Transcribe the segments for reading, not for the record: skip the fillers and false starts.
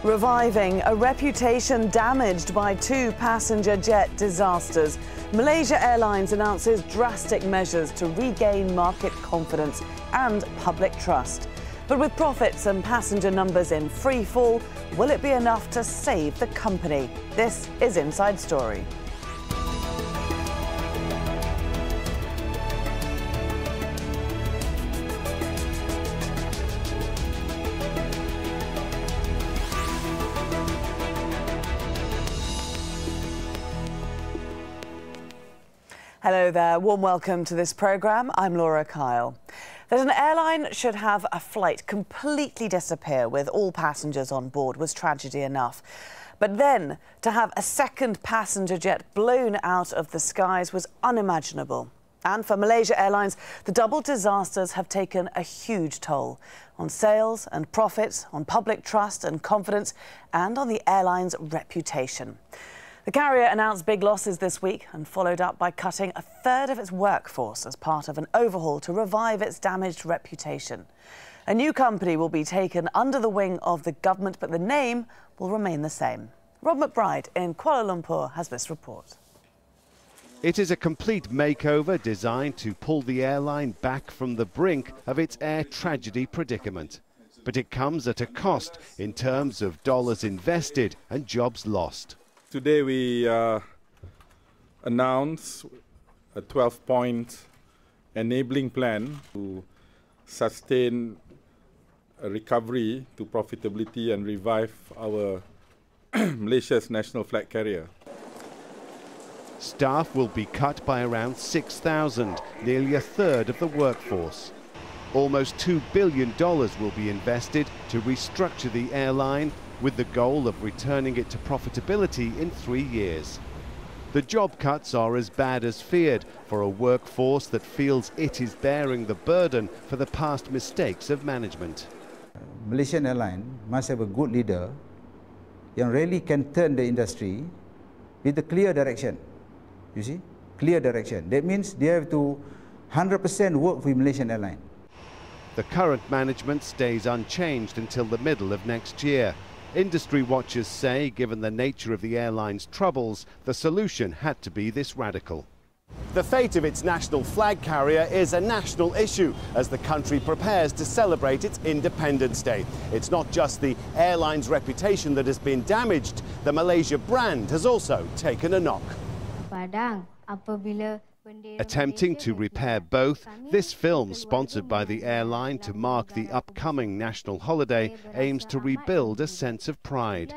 Reviving a reputation damaged by two passenger jet disasters, Malaysia Airlines announces drastic measures to regain market confidence and public trust. But with profits and passenger numbers in free fall, will it be enough to save the company? This is Inside Story. Hello there, warm welcome to this programme. I'm Laura Kyle. That an airline should have a flight completely disappear with all passengers on board was tragedy enough. But then to have a second passenger jet blown out of the skies was unimaginable. And for Malaysia Airlines, the double disasters have taken a huge toll on sales and profits, on public trust and confidence, and on the airline's reputation. The carrier announced big losses this week and followed up by cutting a third of its workforce as part of an overhaul to revive its damaged reputation. A new company will be taken under the wing of the government, but the name will remain the same. Rob McBride in Kuala Lumpur has this report. It is a complete makeover designed to pull the airline back from the brink of its air tragedy predicament. But it comes at a cost in terms of dollars invested and jobs lost. Today we announce a 12-point enabling plan to sustain a recovery to profitability and revive our Malaysia's national flag carrier. Staff will be cut by around 6,000, nearly a third of the workforce. Almost $2 billion will be invested to restructure the airline, with the goal of returning it to profitability in 3 years. The job cuts are as bad as feared for a workforce that feels it is bearing the burden for the past mistakes of management. Malaysian Airlines must have a good leader yang really can turn the industry with a clear direction. You see? Clear direction. That means they have to 100% work with Malaysian Airlines. The current management stays unchanged until the middle of next year. Industry watchers say, given the nature of the airline's troubles, the solution had to be this radical. The fate of its national flag carrier is a national issue as the country prepares to celebrate its Independence Day. It's not just the airline's reputation that has been damaged. The Malaysia brand has also taken a knock. Attempting to repair both, this film, sponsored by the airline to mark the upcoming national holiday, aims to rebuild a sense of pride.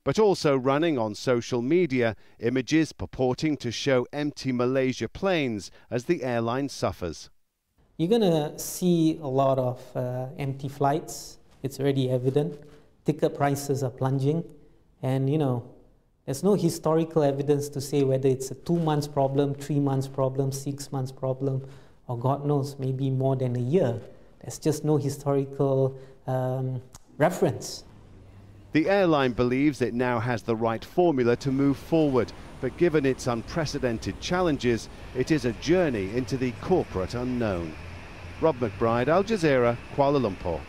But also running on social media, images purporting to show empty Malaysia planes as the airline suffers. You're going to see a lot of empty flights. It's already evident. Ticket prices are plunging. And, there's no historical evidence to say whether it's a 2 months problem, 3 months problem, 6 months problem, or God knows, maybe more than a year. There's just no historical reference. The airline believes it now has the right formula to move forward, but given its unprecedented challenges, it is a journey into the corporate unknown. Rob McBride, Al Jazeera, Kuala Lumpur.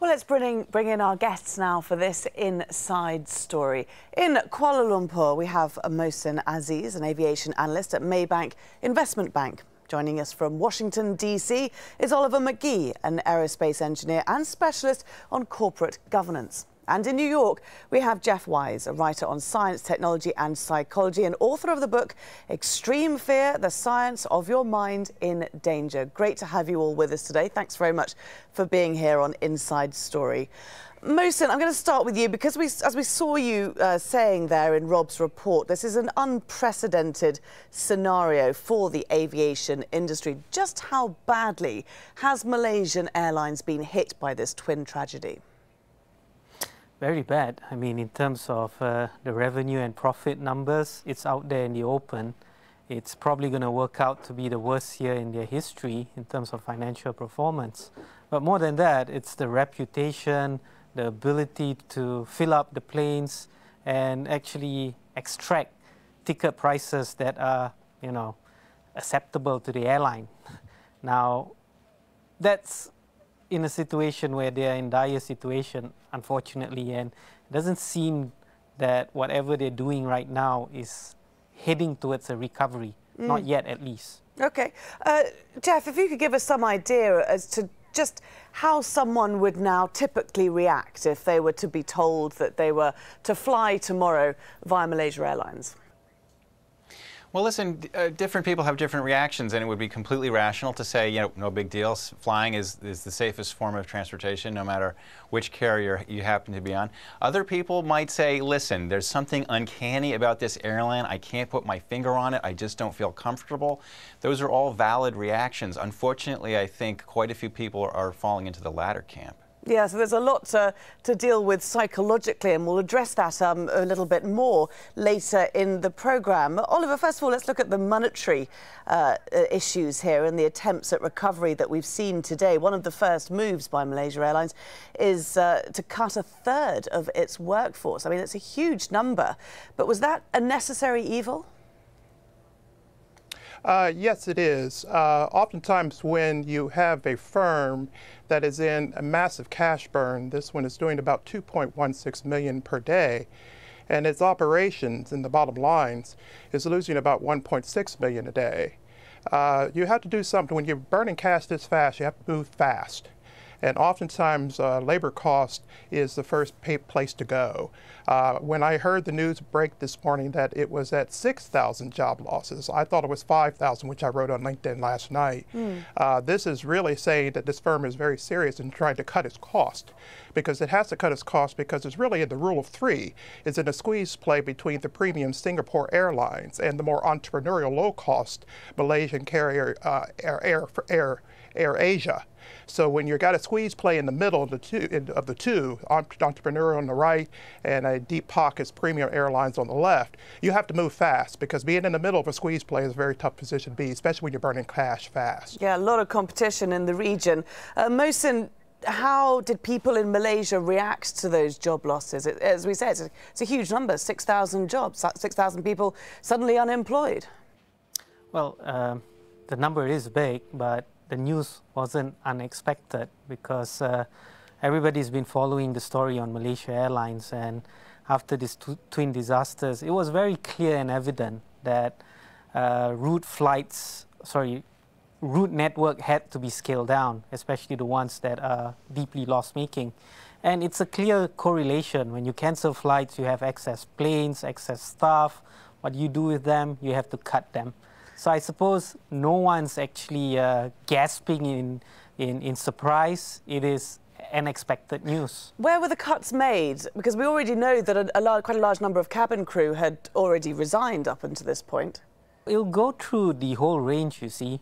Well, let's bring in our guests now for this Inside Story. In Kuala Lumpur, we have Mohsin Aziz, an aviation analyst at Maybank Investment Bank. Joining us from Washington, D.C. is Oliver McGee, an aerospace engineer and specialist on corporate governance. And in New York, we have Jeff Wise, a writer on science, technology and psychology and author of the book Extreme Fear, The Science of Your Mind in Danger. Great to have you all with us today. Thanks very much for being here on Inside Story. Mohsin, I'm going to start with you because as we saw you saying there in Rob's report, this is an unprecedented scenario for the aviation industry. Just how badly has Malaysian Airlines been hit by this twin tragedy? Very bad. I mean, in terms of the revenue and profit numbers, it's out there in the open. It's probably going to work out to be the worst year in their history in terms of financial performance. But more than that, it's the reputation, the ability to fill up the planes and actually extract ticket prices that are, acceptable to the airline. Now, that's in a situation where they are in dire situation, unfortunately, and it doesn't seem that whatever they're doing right now is heading towards a recovery, not yet at least. Okay. Jeff, if you could give us some idea as to just how someone would now typically react if they were to be told that they were to fly tomorrow via Malaysia Airlines. Well, listen, different people have different reactions, and it would be completely rational to say, you know, no big deal. Flying is the safest form of transportation, no matter which carrier you happen to be on. Other people might say, listen, there's something uncanny about this airline. I can't put my finger on it. I just don't feel comfortable. Those are all valid reactions. Unfortunately, I think quite a few people are falling into the latter camp. Yeah, so there's a lot to deal with psychologically, and we'll address that a little bit more later in the programme. Oliver, first of all, let's look at the monetary issues here and the attempts at recovery that we've seen today. One of the first moves by Malaysia Airlines is to cut a third of its workforce. I mean, it's a huge number, but was that a necessary evil? Yes, it is. Oftentimes when you have a firm that is in a massive cash burn, this one is doing about 2.16 million per day, and its operations in the bottom lines is losing about 1.6 million a day. You have to do something. When you're burning cash this fast, you have to move fast. And oftentimes, labor cost is the first place to go. When I heard the news break this morning that it was at 6,000 job losses, I thought it was 5,000, which I wrote on LinkedIn last night. This is really saying that this firm is very serious in trying to cut its cost, because it has to cut its cost because it's really in the rule of three. It's in a squeeze play between the premium Singapore Airlines and the more entrepreneurial low-cost Malaysian carrier Air Asia. So when you've got a squeeze play in the middle of the two, entrepreneurial on the right and a deep pockets premium airlines on the left, you have to move fast, because being in the middle of a squeeze play is a very tough position to be, especially when you're burning cash fast. Yeah, a lot of competition in the region. Mohsin, how did people in Malaysia react to those job losses? As we said, it's a huge number, 6,000 jobs, 6,000 people suddenly unemployed. Well, the number is big, but the news wasn't unexpected, because everybody's been following the story on Malaysia Airlines, and after these twin disasters, it was very clear and evident that route network had to be scaled down, especially the ones that are deeply loss-making. And it's a clear correlation. When you cancel flights, you have excess planes, excess staff. What do you do with them? You have to cut them. So I suppose no one's actually gasping in surprise. It is unexpected news. Where were the cuts made? Because we already know that quite a large number of cabin crew had already resigned up until this point. It'll go through the whole range, you see.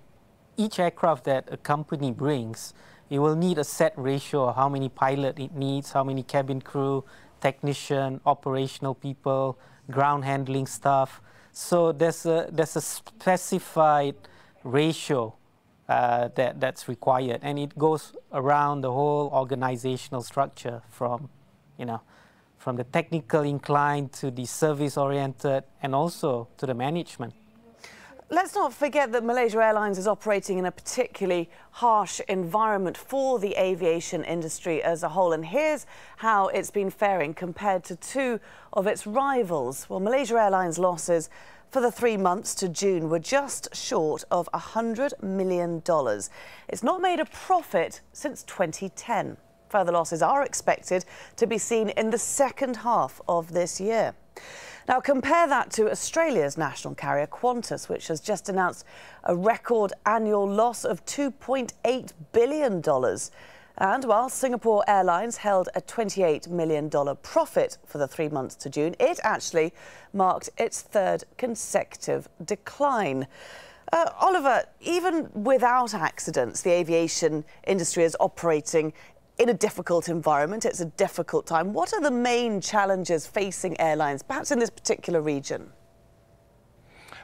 Each aircraft that a company brings, it will need a set ratio of how many pilot it needs, how many cabin crew, technician, operational people, ground handling staff. So there's a specified ratio that's required, and it goes around the whole organizational structure, from the technical inclined to the service oriented, and also to the management. Let's not forget that Malaysia Airlines is operating in a particularly harsh environment for the aviation industry as a whole. And here's how it's been faring compared to two of its rivals. Well, Malaysia Airlines losses for the 3 months to June were just short of $100 million. It's not made a profit since 2010. Further losses are expected to be seen in the second half of this year. Now, compare that to Australia's national carrier Qantas, which has just announced a record annual loss of $2.8 billion. And while Singapore Airlines held a $28 million profit for the 3 months to June, it actually marked its third consecutive decline. Oliver, even without accidents, the aviation industry is operating in a difficult environment. It's a difficult time. What are the main challenges facing airlines, perhaps in this particular region?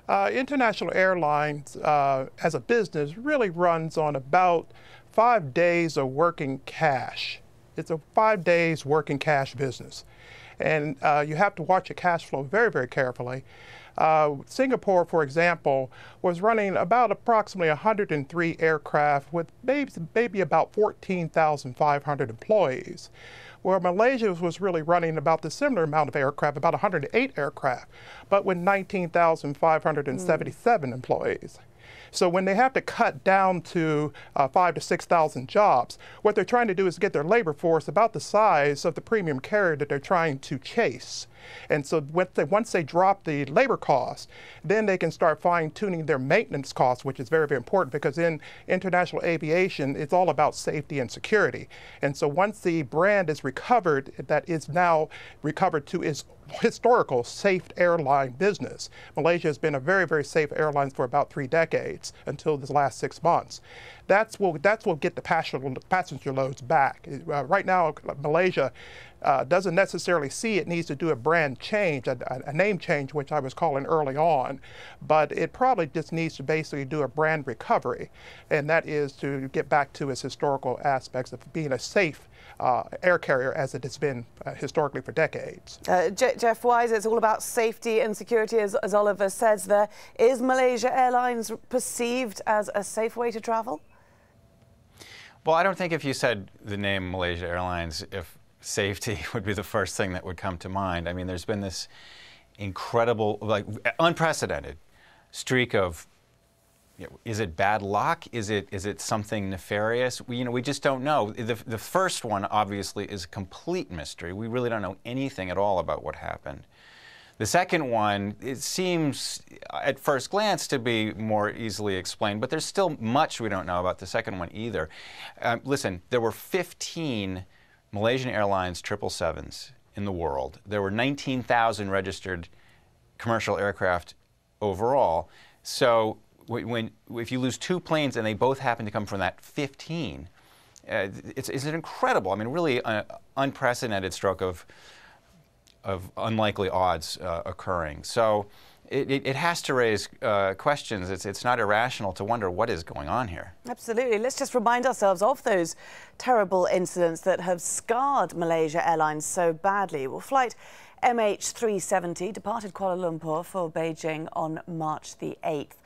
International airlines, as a business, really runs on about 5 days of working cash. It's a 5 days working cash business. And you have to watch your cash flow very, very carefully. Singapore, for example, was running about approximately 103 aircraft with maybe about 14,500 employees, where Malaysia was really running about the similar amount of aircraft, about 108 aircraft, but with 19,577 employees. So when they have to cut down to 5,000 to 6,000 jobs, what they're trying to do is get their labor force about the size of the premium carrier that they're trying to chase. And so once they drop the labor costs, then they can start fine-tuning their maintenance costs, which is very, very important, because in international aviation, it's all about safety and security. And so once the brand is recovered, that is now recovered to its historical safe airline business. Malaysia has been a very, very safe airline for about 3 decades until this last 6 months. That's what get the passenger loads back. Right now, Malaysia doesn't necessarily see it needs to do a brand change, a name change, which I was calling early on, but it probably just needs to basically do a brand recovery, and that is to get back to its historical aspects of being a safe air carrier as it has been historically for decades. Jeff Wise, it's all about safety and security, as Oliver says there. Is Malaysia Airlines perceived as a safe way to travel? Well, I don't think if you said the name Malaysia Airlines, if safety would be the first thing that would come to mind. I mean, there's been this incredible, like unprecedented streak of, is it bad luck? Is it something nefarious? We just don't know. The first one obviously is a complete mystery. We really don't know anything at all about what happened. The second one, it seems at first glance to be more easily explained, but there's still much we don't know about the second one either. Listen, there were 15 Malaysian Airlines 777s in the world. There were 19,000 registered commercial aircraft overall. So if you lose 2 planes and they both happen to come from that 15, it's incredible. I mean, really unprecedented stroke of unlikely odds occurring. So it has to raise questions. It's not irrational to wonder what is going on here. Absolutely. Let's just remind ourselves of those terrible incidents that have scarred Malaysia Airlines so badly. Well, flight MH370 departed Kuala Lumpur for Beijing on March the 8th.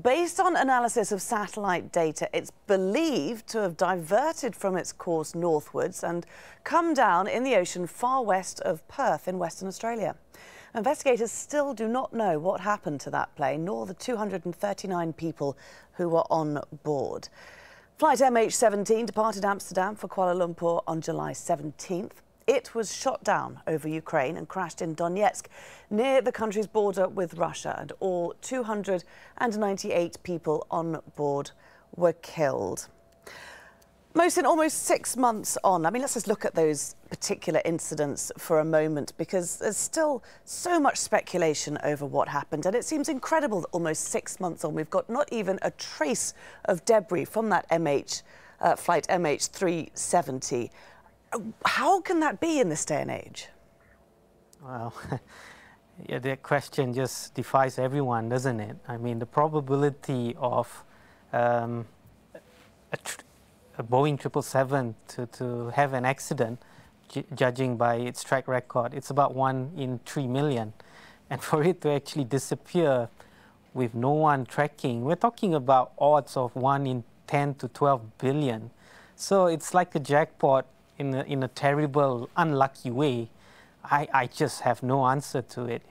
Based on analysis of satellite data, it's believed to have diverted from its course northwards and come down in the ocean far west of Perth in Western Australia. Investigators still do not know what happened to that plane, nor the 239 people who were on board. Flight MH17 departed Amsterdam for Kuala Lumpur on July 17th. It was shot down over Ukraine and crashed in Donetsk, near the country's border with Russia, and all 298 people on board were killed. Mohsin, almost 6 months on, I mean, let's just look at those particular incidents for a moment, because there's still so much speculation over what happened, and it seems incredible that almost 6 months on, we've got not even a trace of debris from that flight MH370. How can that be in this day and age? Well, yeah, that question just defies everyone, doesn't it? I mean, the probability of a Boeing 777 to have an accident, judging by its track record, it's about 1 in 3 million. And for it to actually disappear with no one tracking, we're talking about odds of 1 in 10 to 12 billion. So it's like a jackpot in a terrible, unlucky way. I just have no answer to it,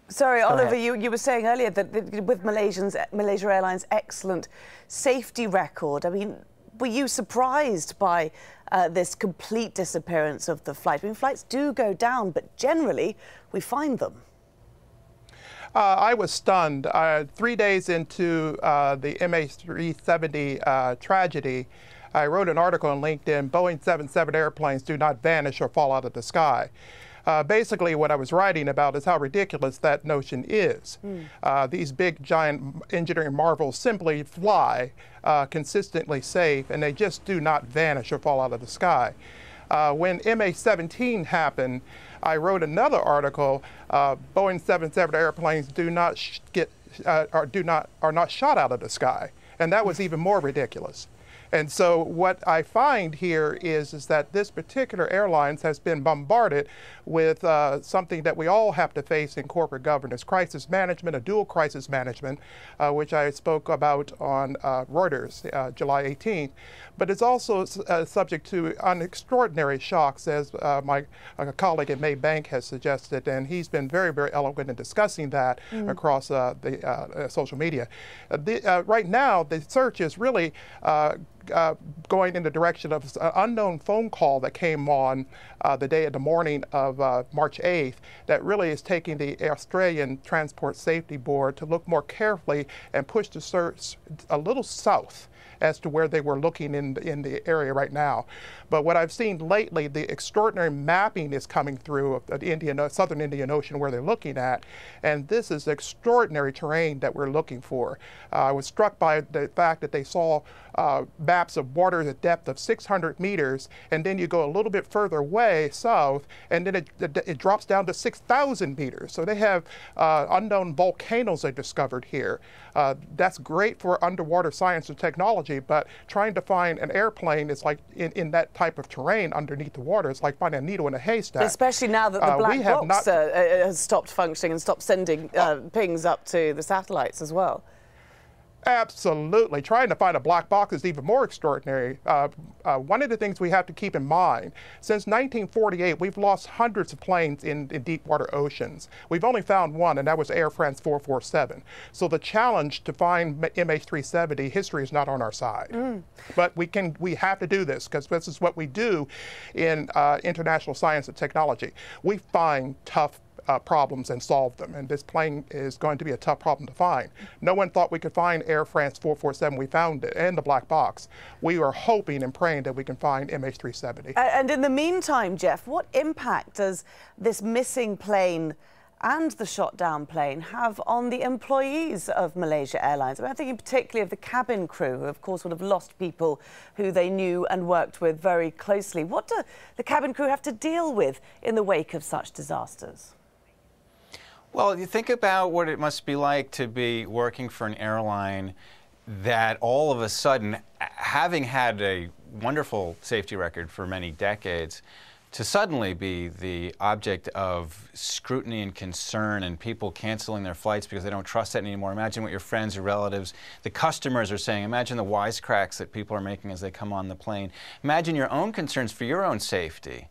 Sorry, Oliver, you were saying earlier that with Malaysia Airlines' excellent safety record, I mean, were you surprised by this complete disappearance of the flight? I mean, flights do go down, but generally we find them. I was stunned. 3 days into the MH370 tragedy, I wrote an article on LinkedIn, Boeing 777 airplanes do not vanish or fall out of the sky. Basically, what I was writing about is how ridiculous that notion is. These big, giant engineering marvels simply fly consistently safe, and they just do not vanish or fall out of the sky. When MH17 happened, I wrote another article, Boeing 777 airplanes are not shot out of the sky. And that was even more ridiculous. And so what I find here is that this particular airlines has been bombarded with something that we all have to face in corporate governance, crisis management, a dual crisis management, which I spoke about on Reuters July 18th. But it's also subject to extraordinary shocks, as my colleague at Maybank has suggested, and he's been very, very eloquent in discussing that across the social media. Right now, the search is really going in the direction of an unknown phone call that came on the morning of March 8th that really is taking the Australian Transport Safety Board to look more carefully and push the search a little south as to where they were looking in the area right now. But what I've seen lately, the extraordinary mapping is coming through of the southern Indian Ocean where they're looking at, and this is extraordinary terrain that we're looking for. I was struck by the fact that they saw maps of water at a depth of 600 meters, and then you go a little bit further away south, and then it drops down to 6,000 meters. So they have unknown volcanoes they discovered here. That's great for underwater science and technology, but trying to find an airplane is like in that type of terrain underneath the water. It's like finding a needle in a haystack. Especially now that the black box has stopped functioning and stopped sending pings up to the satellites as well. Absolutely. Trying to find a black box is even more extraordinary. One of the things we have to keep in mind, since 1948, we've lost hundreds of planes in deep water oceans. We've only found one, and that was Air France 447. So the challenge to find MH370, history is not on our side. But we have to do this, because this is what we do in international science and technology. We find tough problems and solve them, and this plane is going to be a tough problem to find. No one thought we could find Air France 447. We found it, and the black box. We are hoping and praying that we can find MH370. And in the meantime, Jeff, what impact does this missing plane and the shot down plane have on the employees of Malaysia Airlines? I mean, I'm thinking particularly of the cabin crew, who of course would have lost people who they knew and worked with very closely. What do the cabin crew have to deal with in the wake of such disasters? Well, you think about what it must be like to be working for an airline that all of a sudden, having had a wonderful safety record for many decades, to suddenly be the object of scrutiny and concern and people canceling their flights because they don't trust that anymore. Imagine what your friends or relatives, the customers are saying. Imagine the wisecracks that people are making as they come on the plane. Imagine your own concerns for your own safety.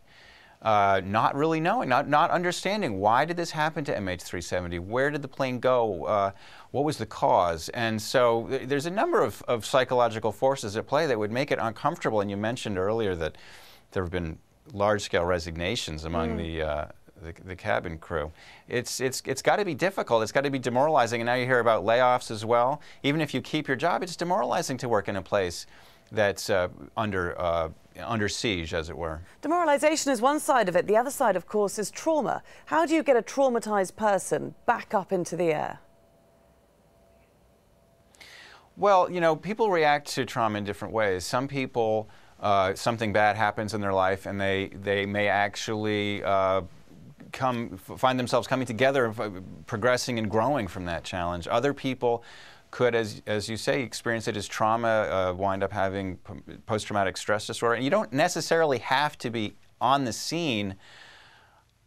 Not really knowing, not understanding, why did this happen to MH370? Where did the plane go? What was the cause? And so there's a number of psychological forces at play that would make it uncomfortable. And you mentioned earlier that there have been large-scale resignations among the cabin crew. It's got to be difficult. It's got to be demoralizing. And now you hear about layoffs as well. Even if you keep your job, it's demoralizing to work in a place that's under siege, as it were. Demoralization is one side of it. The other side, of course, is trauma. How do you get a traumatized person back up into the air? Well, you know, people react to trauma in different ways. Some people, something bad happens in their life, and they may actually find themselves coming together, progressing and growing from that challenge. Other people could, as you say, experience it as trauma, wind up having post-traumatic stress disorder. And you don't necessarily have to be on the scene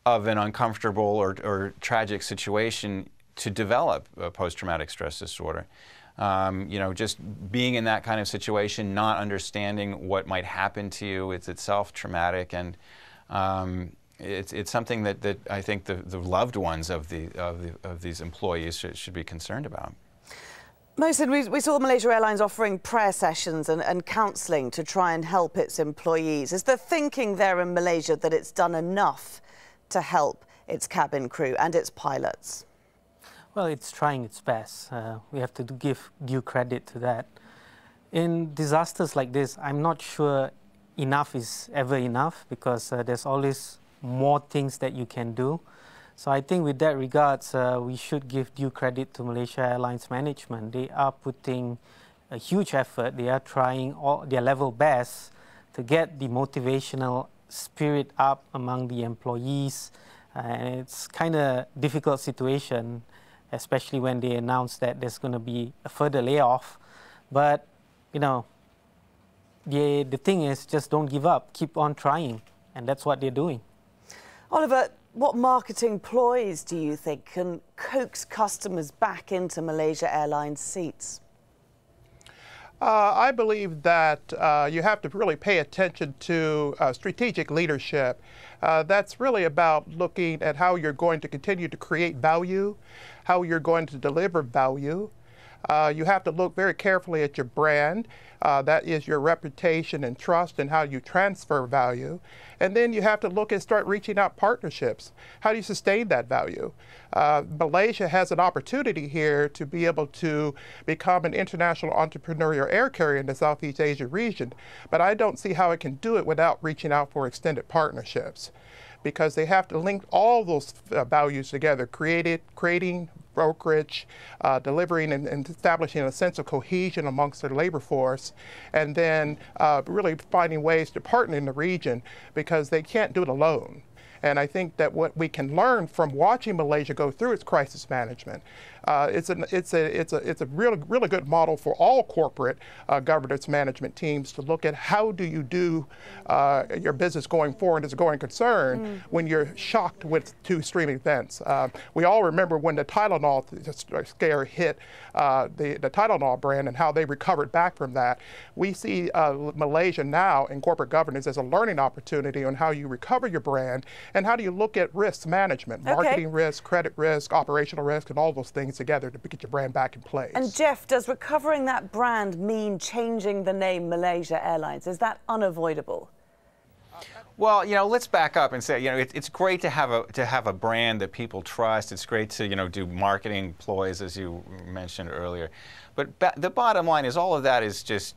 of an uncomfortable or tragic situation to develop a post-traumatic stress disorder. You know, just being in that kind of situation, not understanding what might happen to you, it's itself traumatic, and it's something that I think the loved ones of these employees should be concerned about. Mohsin, we saw Malaysia Airlines offering prayer sessions and counselling to try and help its employees. Is the thinking there in Malaysia that it's done enough to help its cabin crew and its pilots? Well, it's trying its best. We have to give due credit to that. In disasters like this, I'm not sure enough is ever enough, because there's always more things that you can do. So I think with that regards, we should give due credit to Malaysia Airlines management. They are putting a huge effort. They are trying their level best to get the motivational spirit up among the employees. And it's kind of difficult situation, especially when they announce that there's going to be a further layoff. But, you know, the thing is, just don't give up, keep on trying, and that's what they're doing. Oliver, what marketing ploys do you think can coax customers back into Malaysia Airlines seats? I believe that you have to really pay attention to strategic leadership. That's really about looking at how you're going to continue to create value, how you're going to deliver value. You have to look very carefully at your brand. That is your reputation and trust and how you transfer value. And then you have to look and start reaching out partnerships. How do you sustain that value? Malaysia has an opportunity here to be able to become an international entrepreneurial air carrier in the Southeast Asia region, but I don't see how it can do it without reaching out for extended partnerships, because they have to link all those values together, creating brokerage, delivering and establishing a sense of cohesion amongst their labor force, and then really finding ways to partner in the region, because they can't do it alone. And I think that what we can learn from watching Malaysia go through its crisis management, it's a really good model for all corporate governance management teams to look at how do you do your business going forward as a going concern when you're shocked with two extreme events. We all remember when the Tylenol scare hit the Tylenol brand and how they recovered back from that. We see Malaysia now in corporate governance as a learning opportunity on how you recover your brand and how do you look at risk management, marketing risk, credit risk, operational risk, and all those things together to get your brand back in place. And Jeff, does recovering that brand mean changing the name Malaysia Airlines? Is that unavoidable? Well, let's back up and say, it's great to have a brand that people trust. It's great to, do marketing ploys, as you mentioned earlier. But the bottom line is all of that is just,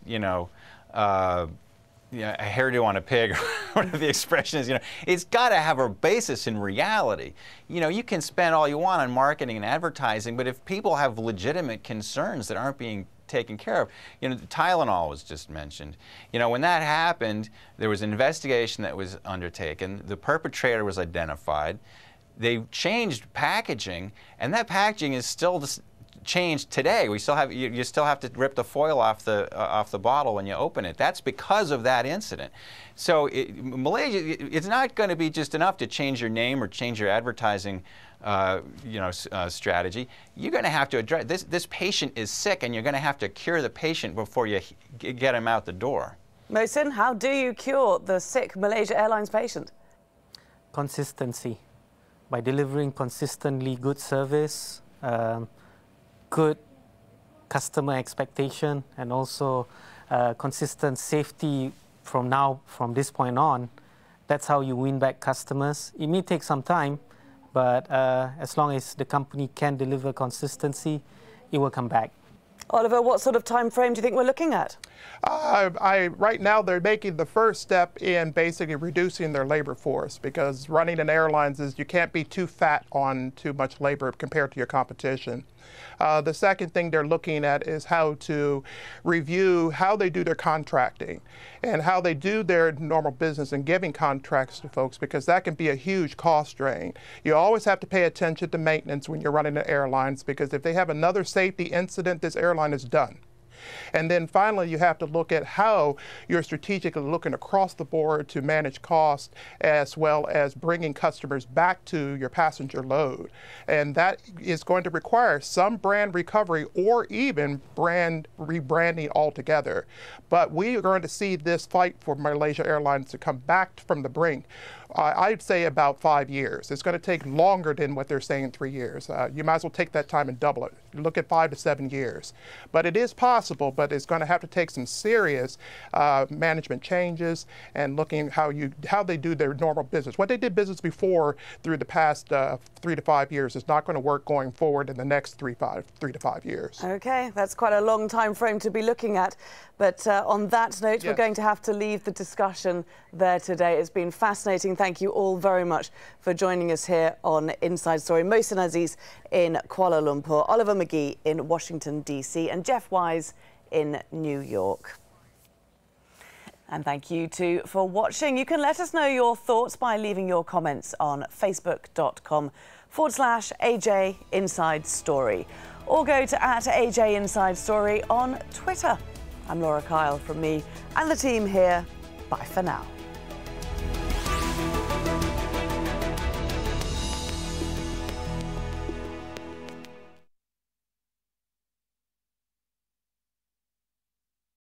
a hairdo on a pig, or whatever the expression is. It's got to have a basis in reality. You can spend all you want on marketing and advertising, but if people have legitimate concerns that aren't being taken care of, Tylenol was just mentioned. When that happened, there was an investigation that was undertaken. The perpetrator was identified. They changed packaging, and that packaging is still changed today. We still have you still have to rip the foil off the bottle when you open it. That's because of that incident. So Malaysia, it's not going to be just enough to change your name or change your advertising strategy. You're going to have to address this patient is sick, and you're going to have to cure the patient before you get him out the door. Mohsin, how do you cure the sick Malaysia Airlines patient? Consistency. By delivering consistently good service, good customer expectation, and also consistent safety from this point on. That's how you win back customers. It may take some time, but as long as the company can deliver consistency, it will come back. Oliver, what sort of time frame do you think we're looking at? Right now, they're making the first step in basically reducing their labor force, because running an airlines is you can't be too fat on too much labor compared to your competition. The second thing they're looking at is how to review how they do their contracting and how they do their normal business and giving contracts to folks, because that can be a huge cost drain. You always have to pay attention to maintenance when you're running the airlines, because if they have another safety incident, this airline is done. And then finally, you have to look at how you're strategically looking across the board to manage costs, as well as bringing customers back to your passenger load. And that is going to require some brand recovery or even brand rebranding altogether. But we are going to see this fight for Malaysia Airlines to come back from the brink. I'd say about 5 years. It's going to take longer than what they're saying, 3 years. You might as well take that time and double it. Look at 5 to 7 years. But it is possible, but it's going to have to take some serious management changes and looking how they do their normal business. What they did business before through the past 3 to 5 years is not going to work going forward in the next 3 to 5 years. Okay, that's quite a long time frame to be looking at. But on that note, we're going to have to leave the discussion there today. It's been fascinating. Thank you all very much for joining us here on Inside Story. Mohsin Aziz in Kuala Lumpur, Oliver McGee in Washington, D.C. and Jeff Wise in New York. And thank you too for watching. You can let us know your thoughts by leaving your comments on facebook.com/AJ Inside Story, or go to @AJ Inside Story on Twitter. I'm Laura Kyle from me And the team here, bye for now.